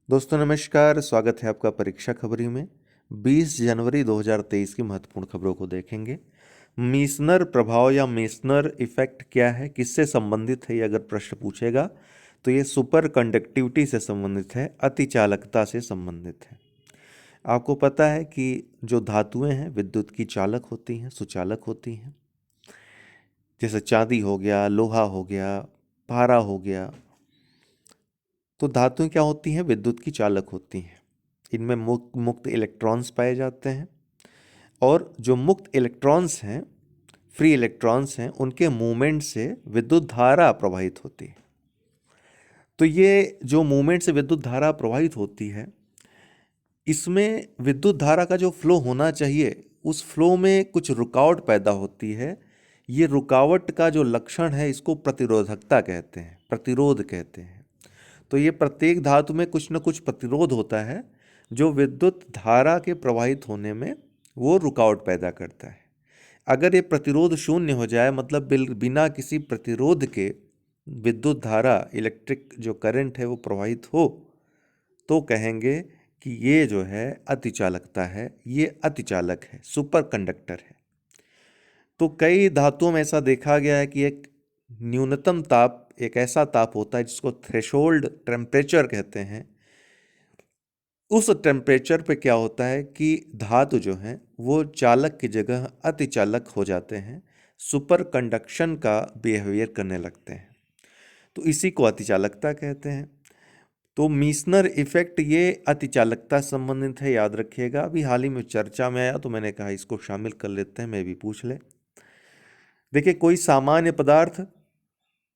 दोस्तों नमस्कार, स्वागत है आपका परीक्षा खबरी में। 20 जनवरी 2023 की महत्वपूर्ण खबरों को देखेंगे। मीसनर प्रभाव या मीसनर इफेक्ट क्या है, किससे संबंधित है, ये अगर प्रश्न पूछेगा तो ये सुपर कंडक्टिविटी से संबंधित है, अतिचालकता से संबंधित है। आपको पता है कि जो धातुएं हैं विद्युत की चालक होती हैं, सुचालक होती हैं। जैसे चांदी हो गया, लोहा हो गया, पारा हो गया। तो धातुएं क्या होती हैं? विद्युत की चालक होती हैं। इनमें मुक्त इलेक्ट्रॉन्स पाए जाते हैं और जो मुक्त इलेक्ट्रॉन्स हैं, फ्री इलेक्ट्रॉन्स हैं, उनके मूवमेंट से विद्युत धारा प्रवाहित होती है। तो ये जो मूवमेंट से विद्युत धारा प्रवाहित होती है, इसमें विद्युत धारा का जो फ्लो होना चाहिए उस फ्लो में कुछ रुकावट पैदा होती है। ये रुकावट का जो लक्षण है इसको प्रतिरोधकता कहते हैं, प्रतिरोध कहते हैं। तो ये प्रत्येक धातु में कुछ न कुछ प्रतिरोध होता है जो विद्युत धारा के प्रवाहित होने में वो रुकावट पैदा करता है। अगर ये प्रतिरोध शून्य हो जाए, मतलब बिना किसी प्रतिरोध के विद्युत धारा, इलेक्ट्रिक जो करंट है वो प्रवाहित हो, तो कहेंगे कि ये जो है अतिचालकता है, ये अतिचालक है, सुपर कंडक्टर है। तो कई धातुओं में ऐसा देखा गया है कि एक न्यूनतम ताप, एक ऐसा ताप होता है जिसको थ्रेशोल्ड टेम्परेचर कहते हैं। उस टेम्परेचर पे क्या होता है कि धातु जो है वो चालक की जगह अतिचालक हो जाते हैं, सुपर कंडक्शन का बिहेवियर करने लगते हैं। तो इसी को अतिचालकता कहते हैं। तो मीसनर इफेक्ट ये अतिचालकता से संबंधित है, याद रखिएगा। अभी हाल ही में चर्चा में आया तो मैंने कहा इसको शामिल कर लेते हैं, मैं भी पूछ ले। देखिए, कोई सामान्य पदार्थ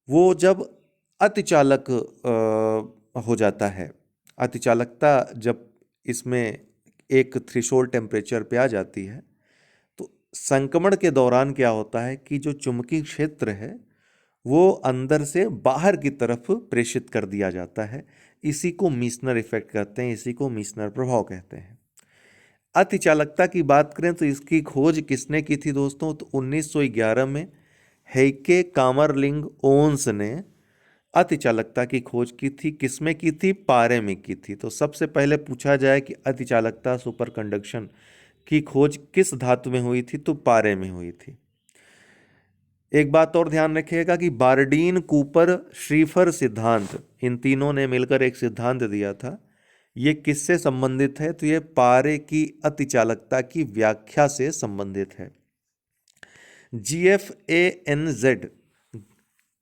वो जब अतिचालक हो जाता है, अतिचालकता जब इसमें एक थ्रेशोल्ड टेम्परेचर पे आ जाती है, तो संक्रमण के दौरान क्या होता है कि जो चुंबकीय क्षेत्र है वो अंदर से बाहर की तरफ प्रेषित कर दिया जाता है। इसी को मीसनर इफेक्ट कहते हैं, इसी को मीसनर प्रभाव कहते हैं। अतिचालकता की बात करें तो इसकी खोज किसने की थी दोस्तों? तो 1911 में हेइके कामरलिंग ओन्स ने अतिचालकता की खोज की थी। किसमें की थी? पारे में की थी। तो सबसे पहले पूछा जाए कि अतिचालकता, सुपर कंडक्शन की खोज किस धातु में हुई थी? तो पारे में हुई थी। एक बात और ध्यान रखिएगा कि बार्डीन, कूपर, श्रीफर सिद्धांत, इन तीनों ने मिलकर एक सिद्धांत दिया था। ये किससे संबंधित है? तो ये पारे की अतिचालकता की व्याख्या से संबंधित है। GFANZ,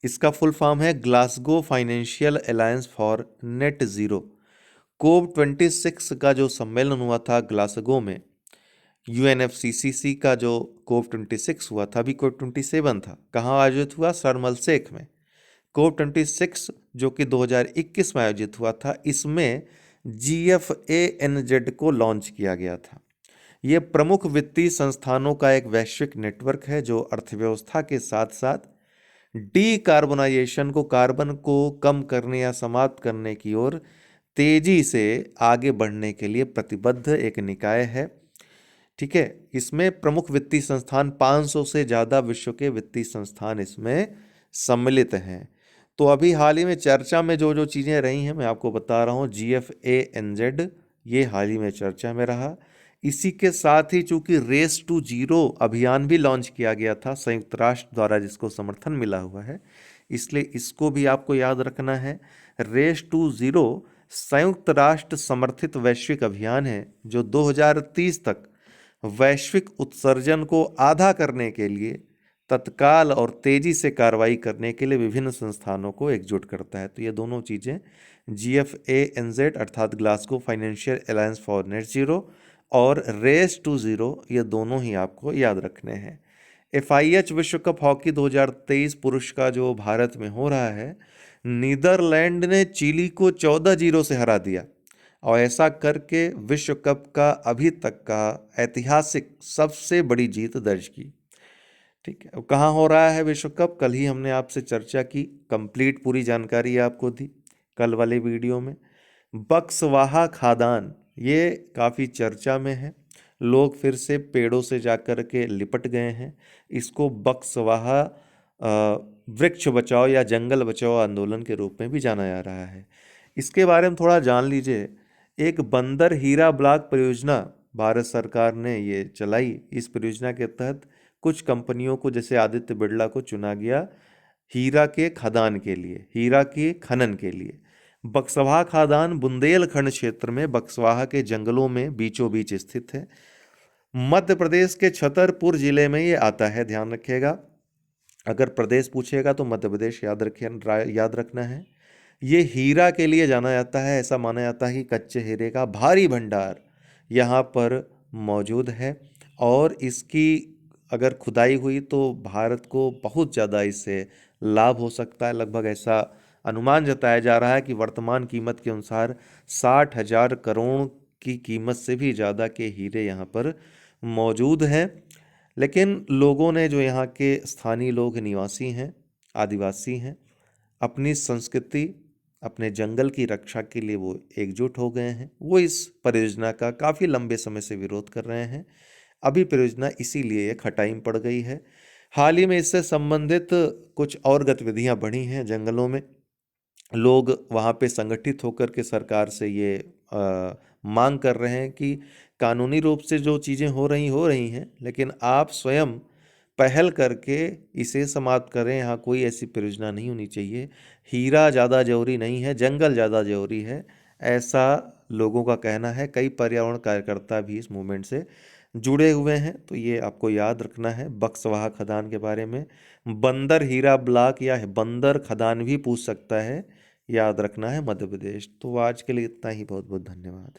इसका फुल फॉर्म है Glasgow financial alliance for net zero. COP 26 का जो सम्मेलन हुआ था ग्लासगो में, UNFCCC का जो कोप 26 हुआ था, अभी कोप 27 था, कहाँ आयोजित हुआ? शर्म एल शेख में। कोप 26 जो कि 2021 में आयोजित हुआ था, इसमें GFANZ को लॉन्च किया गया था। ये प्रमुख वित्तीय संस्थानों का एक वैश्विक नेटवर्क है जो अर्थव्यवस्था के साथ साथ डीकार्बोनाइजेशन को, कार्बन को कम करने या समाप्त करने की ओर तेजी से आगे बढ़ने के लिए प्रतिबद्ध एक निकाय है। ठीक है, इसमें प्रमुख वित्तीय संस्थान, 500 से ज़्यादा विश्व के वित्तीय संस्थान इसमें सम्मिलित हैं। तो अभी हाल ही में चर्चा में जो जो चीज़ें रही हैं मैं आपको बता रहा हूँ। GFANZ ये हाल ही में चर्चा में रहा। इसी के साथ ही चूंकि रेस टू जीरो अभियान भी लॉन्च किया गया था संयुक्त राष्ट्र द्वारा, जिसको समर्थन मिला हुआ है, इसलिए इसको भी आपको याद रखना है। रेस टू जीरो संयुक्त राष्ट्र समर्थित वैश्विक अभियान है जो 2030 तक वैश्विक उत्सर्जन को आधा करने के लिए तत्काल और तेजी से कार्रवाई करने के लिए विभिन्न संस्थानों को एकजुट करता है। तो ये दोनों चीज़ें GFANZ अर्थात Glasgow financial alliance for net zero और रेस टू जीरो, ये दोनों ही आपको याद रखने हैं। FIH विश्व कप हॉकी 2023 पुरुष का जो भारत में हो रहा है, नीदरलैंड ने चिली को 14-0 से हरा दिया और ऐसा करके विश्व कप का अभी तक का ऐतिहासिक सबसे बड़ी जीत दर्ज की। ठीक है, कहाँ हो रहा है विश्व कप? कल ही हमने आपसे चर्चा की, कंप्लीट पूरी जानकारी आपको दी कल वाले वीडियो में। बक्सवाहा खादान ये काफ़ी चर्चा में है, लोग फिर से पेड़ों से जाकर के लिपट गए हैं। इसको बक्सवाहा वृक्ष बचाओ या जंगल बचाओ आंदोलन के रूप में भी जाना जा रहा है। इसके बारे में थोड़ा जान लीजिए। एक बंदर हीरा ब्लॉक परियोजना भारत सरकार ने ये चलाई। इस परियोजना के तहत कुछ कंपनियों को, जैसे आदित्य बिरला को, चुना गया हीरा के खदान के लिए, हीरा के खनन के लिए। बक्सवाहा खदान बुंदेलखंड क्षेत्र में बक्सवाहा के जंगलों में बीचों बीच स्थित है। मध्य प्रदेश के छतरपुर जिले में ये आता है, ध्यान रखिएगा। अगर प्रदेश पूछेगा तो मध्य प्रदेश याद रखना है। ये हीरा के लिए जाना जाता है। ऐसा माना जाता है कि कच्चे हीरे का भारी भंडार यहाँ पर मौजूद है, और इसकी अगर खुदाई हुई तो भारत को बहुत ज़्यादा इससे लाभ हो सकता है। लगभग ऐसा अनुमान जताया जा रहा है कि वर्तमान कीमत के अनुसार 60,000 करोड़ की कीमत से भी ज़्यादा के हीरे यहाँ पर मौजूद हैं। लेकिन लोगों ने, जो यहाँ के स्थानीय लोग निवासी हैं, आदिवासी हैं, अपनी संस्कृति, अपने जंगल की रक्षा के लिए वो एकजुट हो गए हैं। वो इस परियोजना का काफ़ी लंबे समय से विरोध कर रहे हैं। अभी परियोजना इसीलिए खटाई में पड़ गई है। हाल ही में इससे संबंधित कुछ और गतिविधियां बढ़ी हैं जंगलों में। लोग वहाँ पे संगठित होकर के सरकार से ये मांग कर रहे हैं कि कानूनी रूप से जो चीज़ें हो रही हैं, लेकिन आप स्वयं पहल करके इसे समाप्त करें। यहाँ कोई ऐसी परियोजना नहीं होनी चाहिए। हीरा ज़्यादा जरूरी नहीं है, जंगल ज़्यादा जरूरी है, ऐसा लोगों का कहना है। कई पर्यावरण कार्यकर्ता भी इस मूवमेंट से जुड़े हुए हैं। तो ये आपको याद रखना है बक्सवाहा खदान के बारे में। बंदर हीरा ब्लॉक या बंदर खदान भी पूछ सकता है, याद रखना है, मध्य प्रदेश। तो आज के लिए इतना ही। बहुत बहुत धन्यवाद।